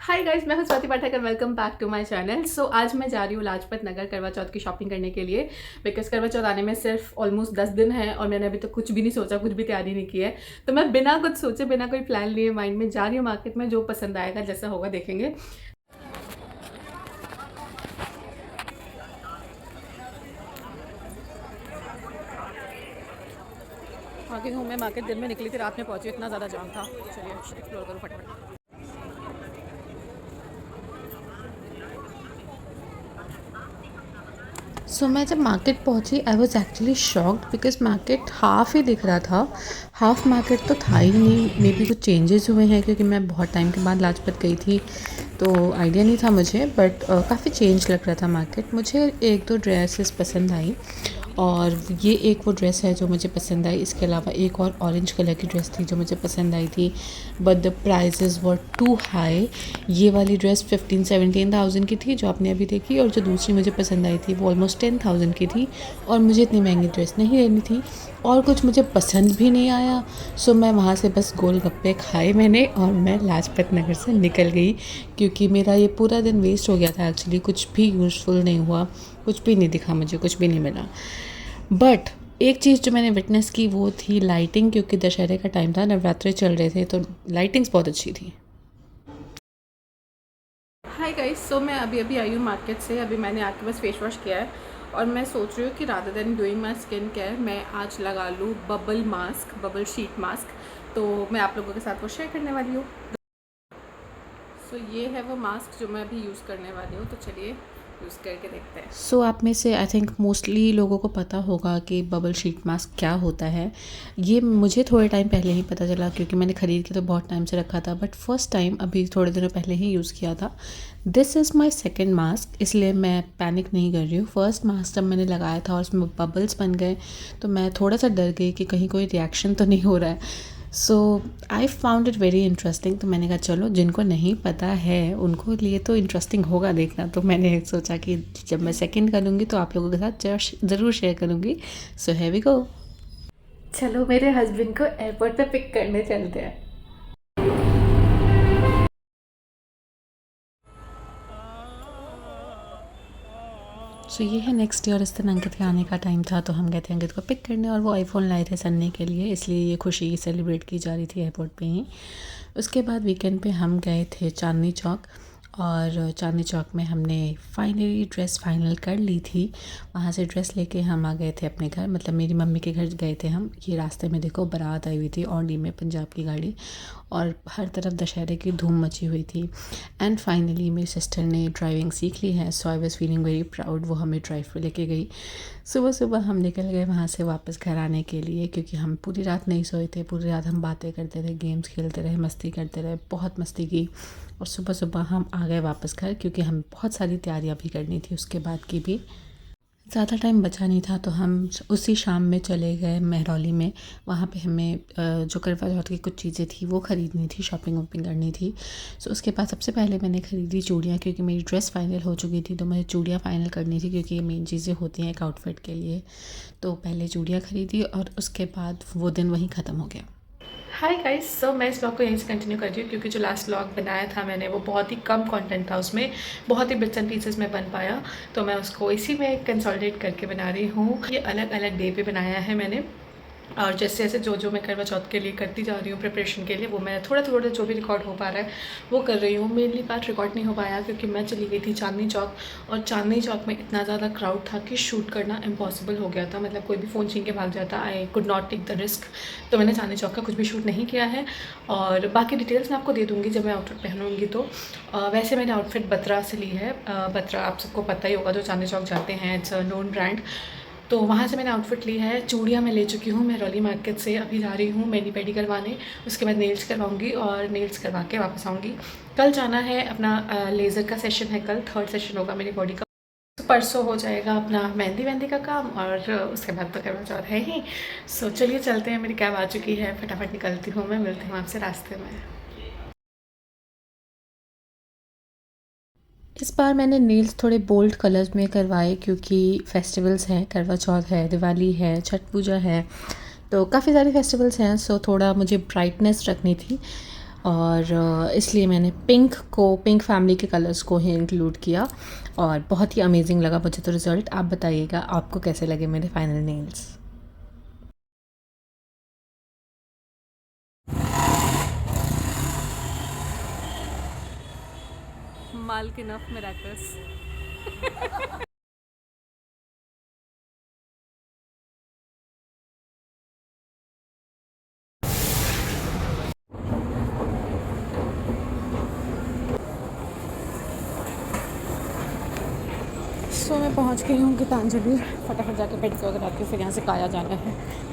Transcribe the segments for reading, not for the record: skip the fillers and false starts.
हाय guys, मैं हूं Swati Pathak. Welcome back to my channel. So आज मैं जा रही हूँ लाजपत नगर करवा चौथ की शॉपिंग करने के लिए। बिकॉज करवा चौथ आने में सिर्फ ऑलमोस्ट 10 दिन है और मैंने अभी तक कुछ भी नहीं सोचा, कुछ भी तैयारी नहीं की है। तो मैं बिना कुछ सोचे, बिना कोई प्लान लिए माइंड में जा रही हूँ मार्केट में। जो पसंद आएगा, जैसा होगा देखेंगे। आगे हूँ मैं मार्केट, दिन में निकली थी, रात में पहुंची, इतना ज़्यादा जाम था। चलिए एक्सप्लोर करूँ फटाफट। सो मैं जब मार्केट पहुंची I was actually shocked because market half ही दिख रहा था। हाफ मार्केट तो था ही नहीं। मे बी कुछ चेंजेस हुए हैं क्योंकि मैं बहुत टाइम के बाद लाजपत गई थी, तो आइडिया नहीं था मुझे। बट काफ़ी चेंज लग रहा था मार्केट। मुझे एक दो ड्रेसेस पसंद आई और ये एक वो ड्रेस है जो मुझे पसंद आई। इसके अलावा एक और ऑरेंज कलर की ड्रेस थी जो मुझे पसंद आई थी, but the prices were too high. ये वाली ड्रेस 15-17 थाउजेंड की थी जो आपने अभी देखी, और जो दूसरी मुझे पसंद आई थी वो ऑलमोस्ट 10 थाउजेंड की थी। और मुझे इतनी महंगी ड्रेस नहीं लेनी थी और कुछ मुझे पसंद भी नहीं आया। सो मैं वहाँ से बस गोलगप्पे खाए मैंने और मैं लाजपत नगर से निकल गई, क्योंकि मेरा ये पूरा दिन वेस्ट हो गया था। एक्चुअली कुछ भी यूज़फुल नहीं हुआ, कुछ भी नहीं दिखा मुझे, कुछ भी नहीं मिला। बट एक चीज़ जो मैंने विटनेस की वो थी लाइटिंग, क्योंकि दशहरे का टाइम था, नवरात्रे चल रहे थे, तो लाइटिंग्स बहुत अच्छी थी। हाय गाइस, सो मैं अभी अभी आई हूँ मार्केट से। अभी मैंने आके बस फेस वॉश किया है और मैं सोच रही हूँ कि rather than doing my skin care मैं आज लगा लूँ bubble mask, bubble sheet mask. तो मैं आप लोगों के साथ वो शेयर करने वाली हूँ। सो ये है वो मास्क जो मैं अभी यूज़ करने वाली हूँ, तो चलिए यूज़ करके देखते हैं। सो आप में से आई थिंक मोस्टली लोगों को पता होगा कि बबल शीट मास्क क्या होता है। ये मुझे थोड़े टाइम पहले ही पता चला, क्योंकि मैंने ख़रीद के तो बहुत टाइम से रखा था, बट फर्स्ट टाइम अभी थोड़े दिनों पहले ही यूज़ किया था। This is my second mask, इसलिए मैं पैनिक नहीं कर रही हूँ। फर्स्ट मास्क जब मैंने लगाया था और उसमें बबल्स बन गए तो मैं थोड़ा सा डर गई कि कहीं कोई रिएक्शन तो नहीं हो रहा है। So I found it very interesting. तो मैंने कहा चलो, जिनको नहीं पता है उनको लिए तो इंटरेस्टिंग होगा देखना। तो मैंने सोचा कि जब मैं सेकंड करूँगी तो आप लोगों के साथ ज़रूर शेयर करूँगी। So have we go. चलो मेरे हस्बैंड को एयरपोर्ट पे पिक करने चलते हैं। सो ये है नेक्स्ट डे और इस दिन अंकित के आने का टाइम था, तो हम गए थे अंकित को पिक करने, और वो आईफोन लाए थे सन्ने के लिए, इसलिए ये खुशी सेलिब्रेट की जा रही थी एयरपोर्ट पे ही। उसके बाद वीकेंड पे हम गए थे चांदनी चौक, और चांदनी चौक में हमने फाइनली ड्रेस फाइनल कर ली थी। वहाँ से ड्रेस लेके हम आ गए थे अपने घर, मतलब मेरी मम्मी के घर गए थे हम। ये रास्ते में देखो बारात आई हुई थी ऑडी में, पंजाब की गाड़ी, और हर तरफ दशहरे की धूम मची हुई थी। एंड फाइनली मेरी सिस्टर ने ड्राइविंग सीख ली है, so I was feeling very proud. वो हमें ड्राइव पर लेके गई। सुबह सुबह हम निकल गए वहाँ से वापस घर आने के लिए, क्योंकि हम पूरी रात नहीं सोए थे। पूरी रात हम बातें करते रहे, गेम्स खेलते रहे, मस्ती करते रहे, बहुत मस्ती की। और सुबह सुबह हम आ गए वापस घर, क्योंकि हमें बहुत सारी तैयारियां भी करनी थी उसके बाद की भी। ज़्यादा टाइम बचा नहीं था, तो हम उसी शाम में चले गए महरौली में। वहाँ पे हमें जो करवा चौथ की कुछ चीज़ें थी वो ख़रीदनी थी, शॉपिंग वॉपिंग करनी थी। सो उसके बाद सबसे पहले मैंने ख़रीदी चूड़ियाँ, क्योंकि मेरी ड्रेस फाइनल हो चुकी थी, तो मुझे चूड़ियाँ फ़ाइनल करनी थी, क्योंकि ये मेन चीज़ें होती हैं एक आउटफिट के लिए। तो पहले चूड़ियाँ ख़रीदी और उसके बाद वो दिन वहीं ख़त्म हो गया। हाय गाइस, सो मैं इस ब्लॉग को यहीं से कंटिन्यू कर रही हूँ, क्योंकि जो लास्ट ब्लॉग बनाया था मैंने वो बहुत ही कम कंटेंट था, उसमें बहुत ही बिट्स एंड पीसेस में बन पाया, तो मैं उसको इसी में कंसोलिडेट करके बना रही हूँ। ये अलग अलग डे पे बनाया है मैंने, और जैसे जैसे जो मैं करवा चौथ के लिए करती जा रही हूँ प्रिपरेशन के लिए, वो मैं थोड़ा थोड़ा जो भी रिकॉर्ड हो पा रहा है वो कर रही हूँ। मेनली पार्ट रिकॉर्ड नहीं हो पाया क्योंकि मैं चली गई थी चांदनी चौक, और चांदनी चौक में इतना ज़्यादा क्राउड था कि शूट करना इम्पॉसिबल हो गया था। मतलब कोई भी फ़ोन छीन के भाग जाता, I could not take the risk. तो मैंने चांदनी चौक का कुछ भी शूट नहीं किया है, और बाकी डिटेल्स मैं आपको दे दूँगी जब मैं आउटफिट पहनूँगी। तो वैसे मैंने आउटफिट बत्रा से ली है। बत्रा आप सबको पता ही होगा, जो चांदनी चौक जाते हैं, इट्स अ नोन ब्रांड। तो वहाँ से मैंने आउटफिट ली है। चूड़ियाँ मैं ले चुकी हूँ महरौली मार्केट से। अभी जा रही हूँ मैनी पेडी करवाने, उसके बाद नेल्स करवाऊँगी और नेल्स करवा के वापस आऊँगी। कल जाना है अपना लेज़र का सेशन है, कल थर्ड सेशन होगा मेरी बॉडी का। तो परसों हो जाएगा अपना मेहंदी वेंदी का काम, और उसके बाद तो करवा चौथ है ही। सो चलिए चलते हैं, मेरी कैब आ चुकी है, फटाफट निकलती हूँ मैं, मिलती हूँ आपसे रास्ते में। इस बार मैंने नेल्स थोड़े बोल्ड कलर्स में करवाए, क्योंकि फेस्टिवल्स हैं, करवा चौथ है, दिवाली है, छठ पूजा है, तो काफ़ी सारे फेस्टिवल्स हैं। सो थोड़ा मुझे ब्राइटनेस रखनी थी। और इसलिए मैंने पिंक फैमिली के कलर्स को ही इंक्लूड किया और बहुत ही अमेजिंग लगा मुझे तो रिज़ल्ट। आप बताइएगा आपको कैसे लगे मेरे final nails. Malkin of Miracles. सो मैं पहुंच गई हूँ गीतांजलि, फटाफट जाके पेडिक्योर कराती हूँ, फिर यहाँ से काया जाना है।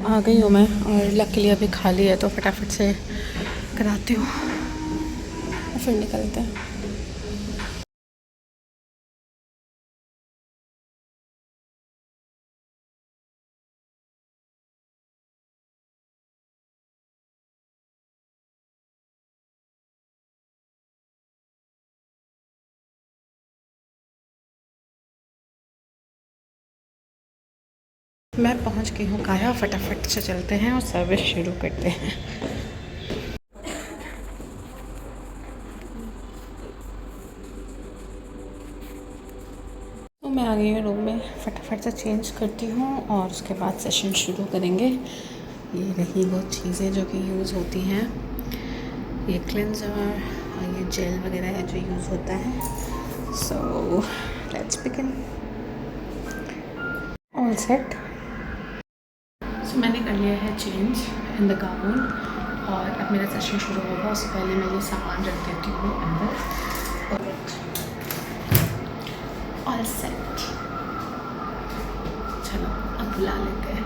आ गई हूँ मैं और लकीली अभी खाली है तो फटाफट से कराती हूँ और फिर निकलते हैं। मैं पहुंच गई हूँ काया, फटाफट से चलते हैं और सर्विस शुरू करते हैं। तो मैं आ गई हूँ रूम में, फटाफट से चेंज करती हूँ और उसके बाद सेशन शुरू करेंगे। ये रही वो चीज़ें जो कि यूज़ होती हैं, ये क्लेंजर और ये जेल वगैरह है जो यूज़ होता है। So let's begin. All set. So मैंने कर लिया है चेंज इन द गाउन और अब मेरा सेशन शुरू होगा। उससे पहले मैं ये सामान रख देती हूँ अंदर। ऑल सेट, चलो अब बुला लेते हैं।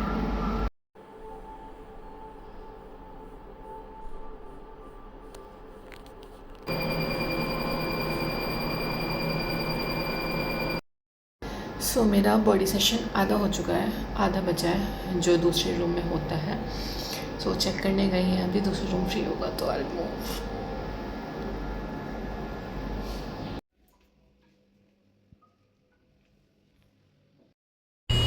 सो मेरा बॉडी सेशन आधा हो चुका है, आधा बचा है जो दूसरे रूम में होता है। सो चेक करने गई हैं, अभी दूसरा रूम फ्री होगा तो आई मूव।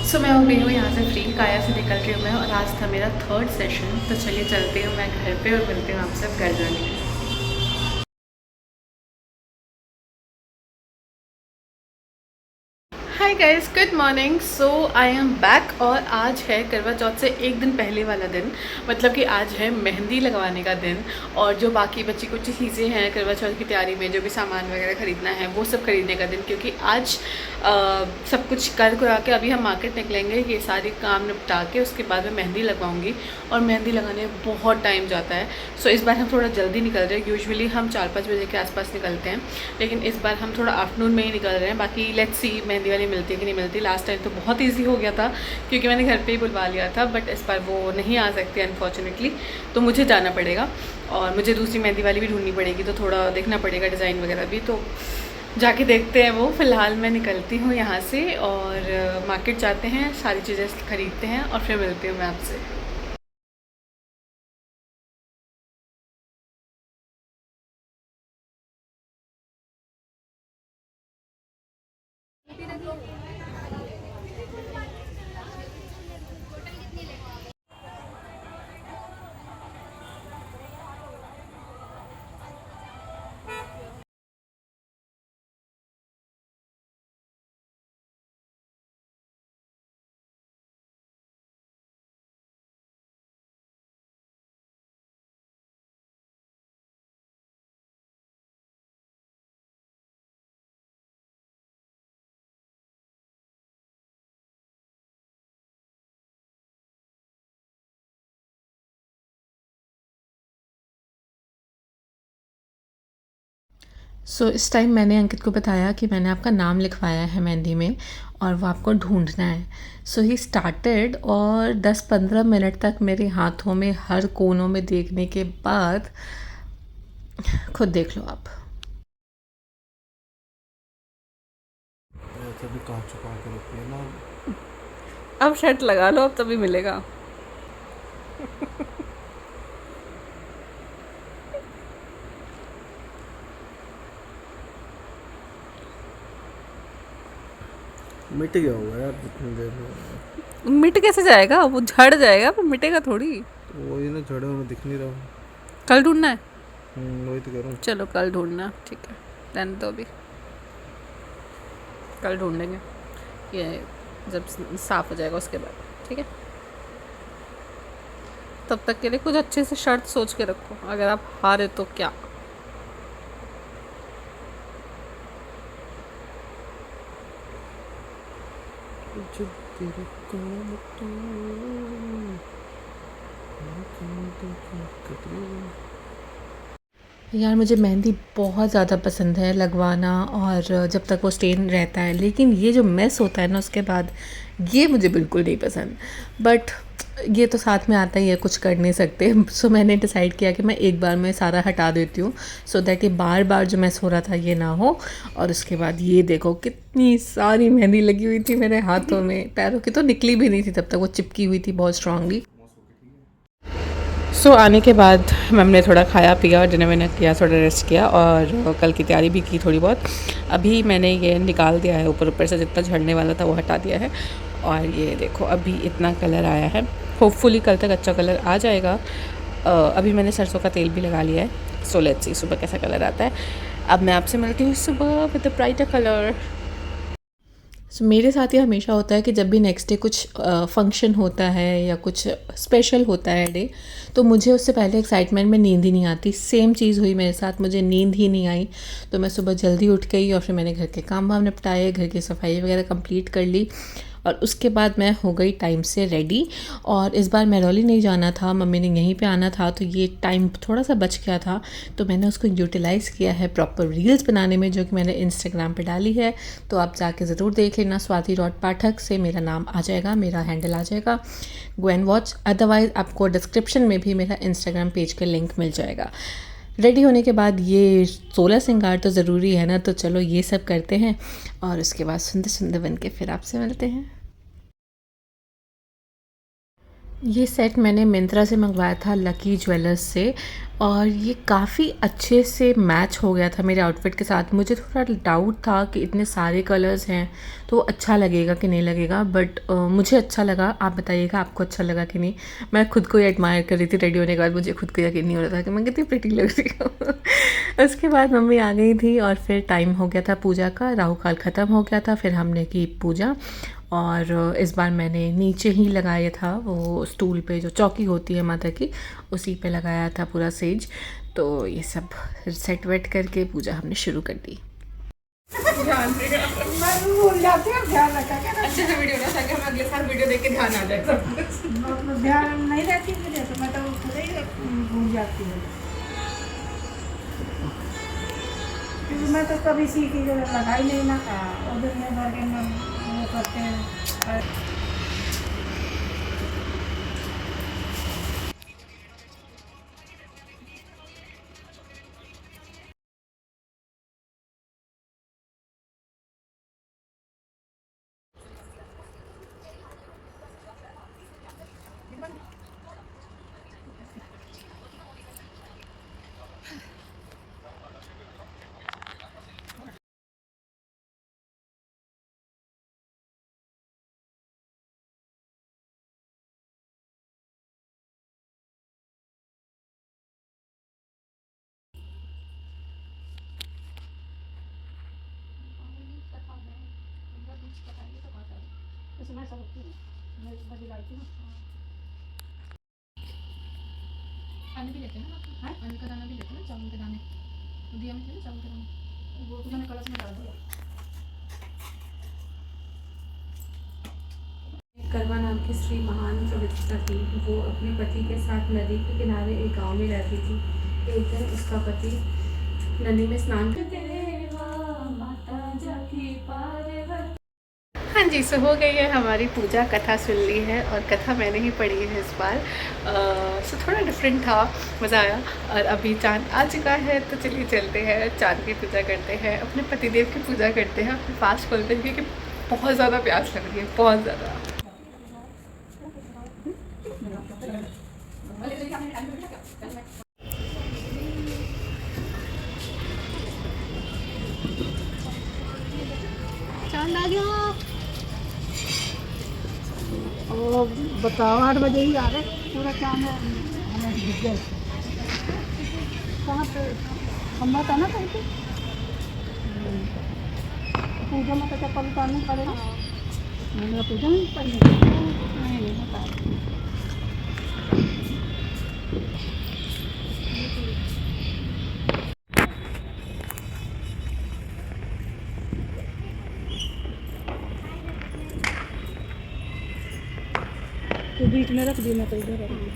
सो मैं हो गई हूँ यहाँ से फ्री, काया से निकल रही हूँ मैं और आज था मेरा 3rd सेशन। तो चलिए चलती हूँ मैं घर पे और मिलती हूँ आपसे घर जाने के। Hi guys, good morning. So I am back और आज है करवा चौथ से एक दिन पहले वाला दिन, मतलब कि आज है मेहंदी लगवाने का दिन। और जो बाकी बची कुछ चीज़ें हैं करवा चौथ की तैयारी में, जो भी सामान वगैरह ख़रीदना है वो सब खरीदने का दिन, क्योंकि आज सब कुछ कर करा के अभी हम मार्केट निकलेंगे। ये सारी काम निपटा के उसके बाद मैं मेहंदी लगवाऊँगी और मेहंदी लगाने में बहुत टाइम जाता है। सो इस बार हम थोड़ा जल्दी निकल रहे हैं। यूजुअली हम 4-5 बजे के आसपास निकलते हैं, लेकिन इस बार हम थोड़ा आफ्टरनून में ही निकल रहे हैं। बाकी लेट्स सी मेहंदी वाली मिलती है कि नहीं मिलती। लास्ट टाइम तो बहुत ईजी हो गया था क्योंकि मैंने घर पे ही बुलवा लिया था, बट इस बार वो नहीं आ सकती अनफॉर्चुनेटली, तो मुझे जाना पड़ेगा और मुझे दूसरी मेहंदी वाली भी ढूंढनी पड़ेगी। तो थोड़ा देखना पड़ेगा डिज़ाइन वगैरह भी, तो जाके देखते हैं वो। फ़िलहाल मैं निकलती हूँ यहाँ से और मार्केट जाते हैं, सारी चीज़ें ख़रीदते हैं और फिर मिलती हूँ मैं आपसे। सो इस टाइम मैंने अंकित को बताया कि मैंने आपका नाम लिखवाया है मेहंदी में और वो आपको ढूंढना है। सो ही स्टार्टेड और 10-15 मिनट तक मेरे हाथों में हर कोनों में देखने के बाद खुद देख लो आप। तभी कांच छुपा के रखी है ना। अब शर्ट लगा लो, अब तभी मिलेगा। मिट गया होगा यार जितनी देर में। मिट कैसे जाएगा, वो झड़ जाएगा, पर मिटेगा थोड़ी। तो वही ना, झड़े में दिख नहीं रहा। कल ढूंढना है। वही तो कह रहा हूँ। चलो कल ढूंढना, ठीक है, रहने दो अभी, कल ढूंढेंगे ये जब साफ हो जाएगा उसके बाद, ठीक है। तब तक के लिए कुछ अच्छे से शर्त सोच के रखो, अगर आप हारे तो क्या। जब तेरे काम तो यार मुझे मेहंदी बहुत ज़्यादा पसंद है लगवाना, और जब तक वो स्टेन रहता है, लेकिन ये जो मेस होता है ना उसके बाद, ये मुझे बिल्कुल नहीं पसंद। बट ये तो साथ में आता ही है, कुछ कर नहीं सकते। सो मैंने डिसाइड किया कि मैं एक बार में सारा हटा देती हूँ, सो दैट ये बार बार जो मेस हो रहा था ये ना हो। और उसके बाद ये देखो कितनी सारी मेहंदी लगी हुई थी मेरे हाथों में, पैरों की तो निकली भी नहीं थी तब तक, वो चिपकी हुई थी बहुत स्ट्रांगली। सो आने के बाद हमने थोड़ा खाया पिया, डिनर विनर किया, थोड़ा रेस्ट किया, और कल की तैयारी भी की थोड़ी बहुत। अभी मैंने ये निकाल दिया है, ऊपर ऊपर से जितना झड़ने वाला था वो हटा दिया है। और ये देखो अभी इतना कलर आया है, होपफुली कल तक अच्छा कलर आ जाएगा। अभी मैंने सरसों का तेल भी लगा लिया है। सो लेट्स सी सुबह कैसा कलर आता है। अब मैं आपसे मिलती हूँ सुबह विद द ब्राइटर कलर। सो मेरे साथ ये हमेशा होता है कि जब भी नेक्स्ट डे कुछ फंक्शन होता है या कुछ स्पेशल होता है डे, तो मुझे उससे पहले एक्साइटमेंट में नींद ही नहीं आती। सेम चीज़ हुई मेरे साथ, मुझे नींद ही नहीं आई। तो मैं सुबह जल्दी उठ गई और फिर मैंने घर के काम वाम निपटाए, घर की सफाई वगैरह कंप्लीट कर ली, और उसके बाद मैं हो गई टाइम से रेडी। और इस बार मैरौली नहीं जाना था, मम्मी ने यहीं पे आना था, तो ये टाइम थोड़ा सा बच गया था, तो मैंने उसको यूटिलाइज़ किया है प्रॉपर रील्स बनाने में, जो कि मैंने इंस्टाग्राम पे डाली है। तो आप जाके ज़रूर देख लेना, स्वाति रॉड पाठक से मेरा नाम आ जाएगा, मेरा हैंडल आ जाएगा, गो एंड वॉच। अदरवाइज़ आपको डिस्क्रिप्शन में भी मेरा इंस्टाग्राम पेज का लिंक मिल जाएगा। रेडी होने के बाद ये 16 श्रृंगार तो ज़रूरी है ना, तो चलो ये सब करते हैं, और उसके बाद सुंदर सुंदर बन के फिर आपसे मिलते हैं। ये सेट मैंने मिंत्रा से मंगवाया था, लकी ज्वेलर्स से, और ये काफ़ी अच्छे से मैच हो गया था मेरे आउटफिट के साथ। मुझे थोड़ा डाउट था कि इतने सारे कलर्स हैं तो अच्छा लगेगा कि नहीं लगेगा, बट मुझे अच्छा लगा। आप बताइएगा आपको अच्छा लगा कि नहीं। मैं खुद को ही एडमायर कर रही थी रेडी होने के बाद, मुझे खुद को यकीन नहीं हो रहा था कि मैं कितनी प्रिटी लग रही हूँ। उसके बाद मम्मी आ गई थी और फिर टाइम हो गया था पूजा का, राहु काल ख़त्म हो गया था, फिर हमने की पूजा। और इस बार मैंने नीचे ही लगाया था, वो स्टूल पे जो चौकी होती है माता की, उसी पे लगाया था पूरा सेज। तो ये सब सेट वेट करके पूजा हमने शुरू कर दी। अच्छे से वीडियो ना, ताकि हमें अगले साल वीडियो देख के ध्यान आ जाए सब कुछ। ध्यान नहीं रहती मुझे, तो मैं तो खुद ही भूल जाती हूँ, क्योंकि मैं तो कभी सीखी जो लगाई नहीं ना, और दुनिया भर के वो करते हैं। दाने भी लेते हैं ना, आलू का दाना भी लेते हैं ना, चावल के दाने दिया में थे ना, चावल के दाने वो तो मैंने कलश में डाल दिया। करवा नाम की स्त्री महान पवित्रता थी। वो अपने पति के साथ नदी के किनारे एक गांव में रहती थी। एक दिन उसका पति नदी में स्नान करते। हाँ जी, सो हो गई है हमारी पूजा, कथा सुन ली है, और कथा मैंने ही पढ़ी है इस बार। सो थोड़ा डिफरेंट था, मज़ा आया। और अभी चाँद आ चुका है, तो चलिए चलते हैं, चाँद की पूजा करते हैं, अपने पतिदेव की पूजा करते हैं, अपने फास्ट खोलते हैं, क्योंकि बहुत ज़्यादा प्यास लग रही है, बहुत ज़्यादा। चाँद आ गया। बताओ 8 बजे ही आ रहे, पूरा चांद हमें दिख गए। कहाँ पे खम्बा था ना कहीं पे? पूजा में तो चप्पल उतारना पड़ेगा। मैंने कहा पूजा में पहले नहीं बता। तो बीच में रख दी, मैं तो इधर रख दी।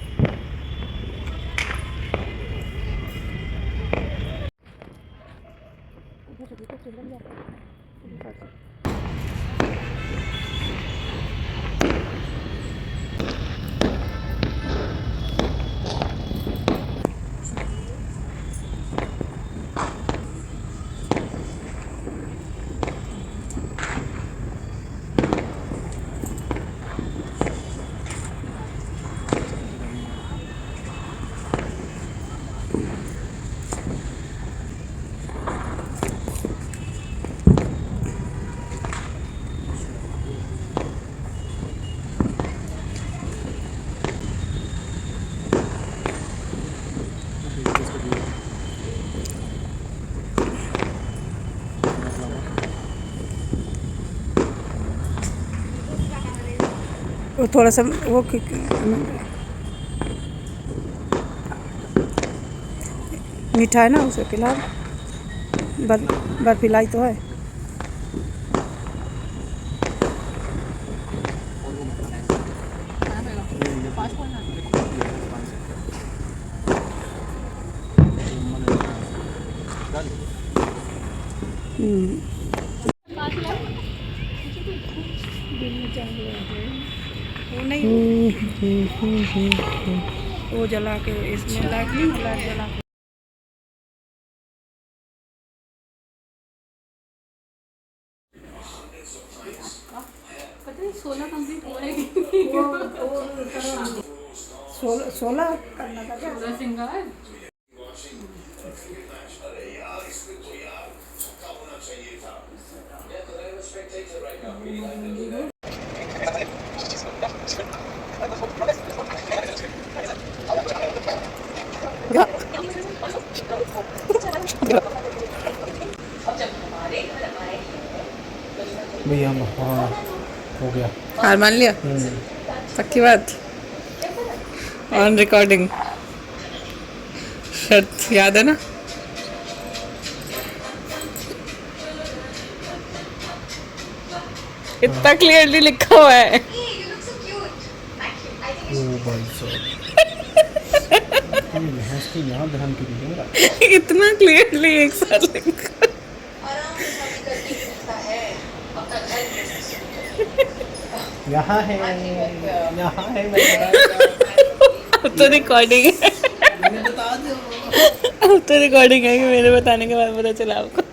वो थोड़ा सा वो मीठा है ना, उसे पिला। बर्फीलाई तो है। वो नहीं, वो जला के इसमें लाइट नहीं, लाइट जला के। पता नहीं 16 कंप्लीट हो रहे 16 करना था क्या? सिंगार। भैया हाँ हो गया। हार मान लिया? पक्की बात? ऑन रिकॉर्डिंग, शर्त याद है ना? इतना क्लियरली लिखा हुआ है। ओ भाई साहब भैंस की यहाँ ध्यान की नहीं मेरा। इतना क्लियरली एक साथ लिखा। यहाँ है, यहाँ है, मैं अब तो रिकॉर्डिंग है, बता दो। अब तो रिकॉर्डिंग है कि मेरे बताने के बाद पता चला आपको।